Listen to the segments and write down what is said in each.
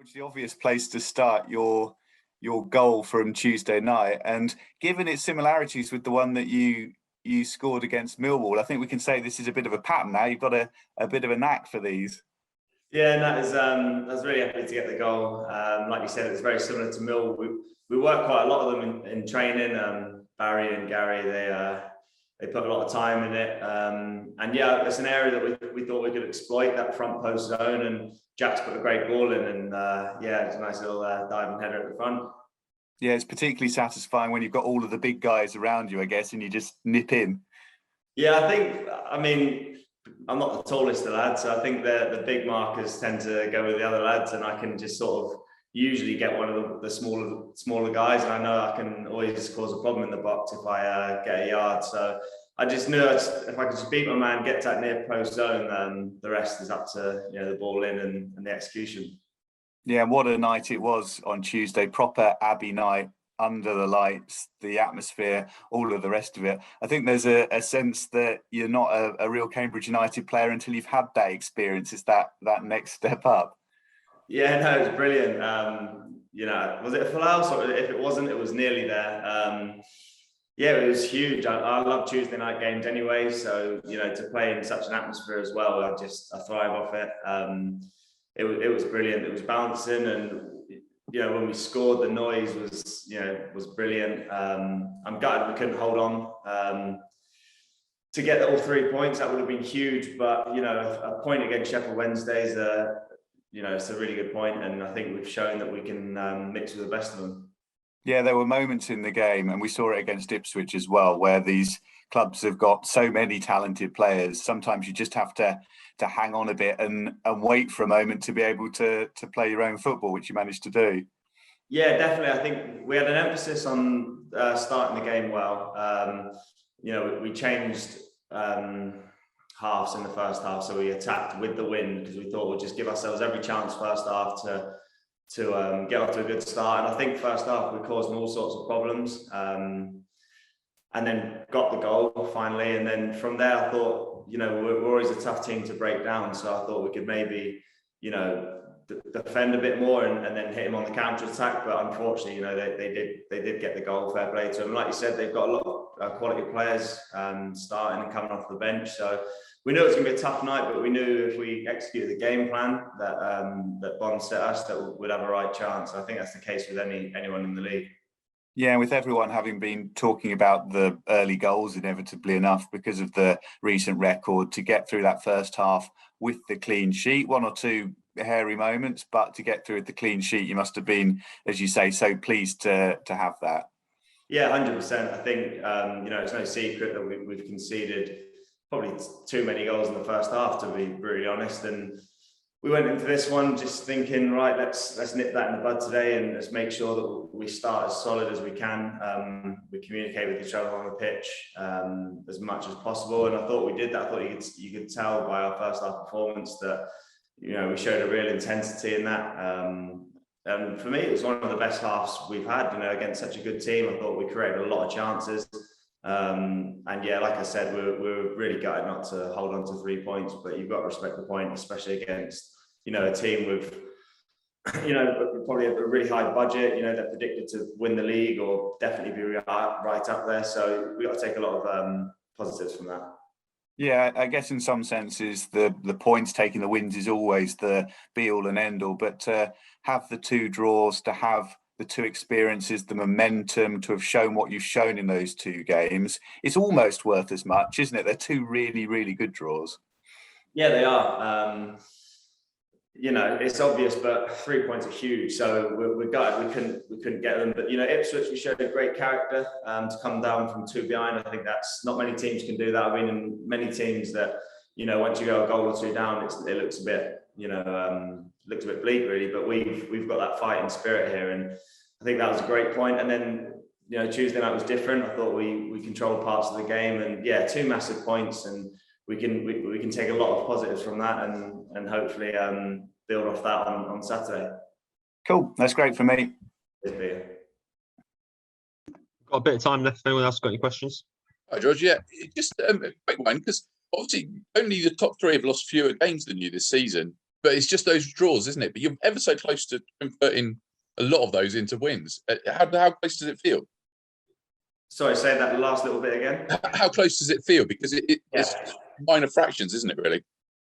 George, the obvious place to start your goal from Tuesday night, and given its similarities with the one that you scored against Millwall, I think we can say this is a bit of a pattern now. You've got a bit of a knack for these. Yeah, and I was really happy to get the goal. Like you said, it's very similar to Mill. We work quite a lot of them in training. Barry and Gary, they put a lot of time in it. And yeah, it's an area that we thought we could exploit, that front post zone. And Jack's put a great ball in, and yeah, it's a nice little diving header at the front. Yeah, it's particularly satisfying when you've got all of the big guys around you, I guess, and you just nip in. Yeah, I mean, I'm not the tallest of lads, so I think the big markers tend to go with the other lads, and I can just sort of usually get one of the smaller guys, and I know I can always cause a problem in the box if I get a yard. So I just knew if I could just beat my man, get to that near post zone, the rest is up to the ball in and the execution. Yeah, what a night it was on Tuesday. Proper Abbey night, under the lights, the atmosphere, all of the rest of it. I think there's a sense that you're not a real Cambridge United player until you've had that experience. It's that next step up. Yeah, no, it was brilliant. Was it a full house? Or if it wasn't, it was nearly there. Yeah, it was huge. I love Tuesday night games anyway. So, to play in such an atmosphere as well, I thrive off it. It was brilliant. It was bouncing, and when we scored, the noise was brilliant. I'm gutted we couldn't hold on to get all 3 points. That would have been huge, but a point against Sheffield Wednesday is it's a really good point, and I think we've shown that we can mix with the best of them. Yeah, there were moments in the game, and we saw it against Ipswich as well, where these clubs have got so many talented players. Sometimes you just have to hang on a bit and wait for a moment to be able to play your own football, which you managed to do. Yeah, definitely. I think we had an emphasis on starting the game well. We changed halves in the first half, so we attacked with the wind because we thought we'd just give ourselves every chance first half to get off to a good start. And I think first half we caused them all sorts of problems, and then got the goal finally. And then from there, I thought, we're always a tough team to break down, so I thought we could maybe, defend a bit more and then hit him on the counter attack. But unfortunately, they did get the goal. Fair play to them. Like you said, they've got a lot of quality players starting and coming off the bench. So we knew it was going to be a tough night, but we knew if we executed the game plan that Bond set us, that we'd have a right chance. I think that's the case with anyone in the league. Yeah, with everyone having been talking about the early goals, inevitably enough, because of the recent record, to get through that first half with the clean sheet, one or two hairy moments, but to get through with the clean sheet, you must have been, as you say, so pleased to have that. Yeah, 100%. I think it's no secret that we've conceded probably too many goals in the first half, to be brutally honest. And we went into this one just thinking, right, let's nip that in the bud today, and let's make sure that we start as solid as we can. We communicate with each other on the pitch as much as possible, and I thought we did that. I thought you could tell by our first half performance that we showed a real intensity in that. And for me, it was one of the best halves we've had. Against such a good team, I thought we created a lot of chances. And yeah, like I said, we're really gutted not to hold on to 3 points, but you've got to respect the point, especially against a team with probably a really high budget, they're predicted to win the league or definitely be right up there. So we got to take a lot of positives from that. Yeah, I guess in some senses the points taking the wins is always the be all and end all, but to have the 2 draws, to have the 2 experiences, the momentum, to have shown what you've shown in those 2 games, it's almost worth as much, isn't it? They're 2 really, really good draws. Yeah, they are. It's obvious, but 3 points are huge. So we're gutted we couldn't get them. But Ipswich, we showed a great character to come down from 2 behind. I think that's not many teams can do that. I've been in many teams that once you go a goal or 2 down, it looks a bit looks a bit bleak really. But we've got that fighting spirit here, and I think that was a great point. And then Tuesday night was different. I thought we controlled parts of the game, and yeah, 2 massive points, and we can take a lot of positives from that, and hopefully build off that on Saturday. Cool, that's great for me. Got a bit of time left. If anyone else got any questions? Hi, George. Yeah, just a quick one, because obviously only the top 3 have lost fewer games than you this season. but it's just those draws, isn't it? But you're ever so close to converting a lot of those into wins. How close does it feel? Sorry, say that last little bit again. How close does it feel? Because it's minor fractions, isn't it, really?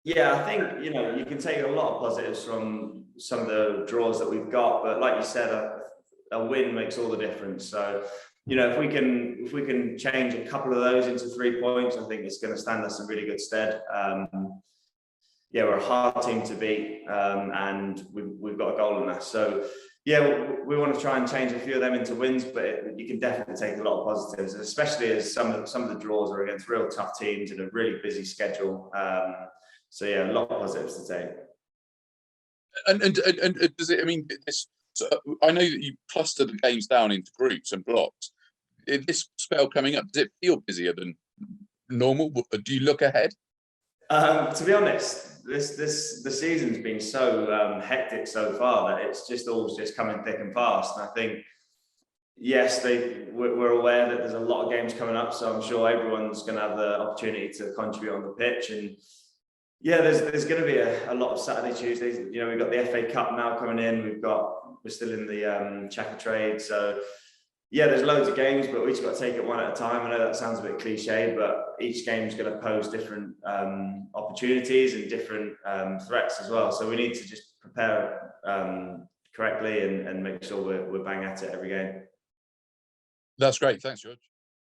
Yeah, I think, you can take a lot of positives from some of the draws that we've got, but like you said, a win makes all the difference. So, if we can change a couple of those into 3 points, I think it's going to stand us in really good stead. Yeah, we're a hard team to beat, and we've got a goal in us. So yeah, we want to try and change a few of them into wins, but you can definitely take a lot of positives, especially as some of the draws are against real tough teams in a really busy schedule. So yeah, a lot of positives to take. And does it? I mean, so I know that you cluster the games down into groups and blocks. In this spell coming up, does it feel busier than normal? Do you look ahead? To be honest, the season's been so hectic so far that it's just all coming thick and fast. And I think, yes, we're aware that there's a lot of games coming up, so I'm sure everyone's going to have the opportunity to contribute on the pitch. And yeah, there's going to be a lot of Saturday, Tuesdays. We've got the FA Cup now coming in. We're still in the checker trade, so yeah, there's loads of games, but we just got to take it one at a time. I know that sounds a bit cliche, but each game is going to pose different opportunities and different threats as well. So we need to just prepare correctly and make sure we're bang at it every game. That's great. Thanks, George.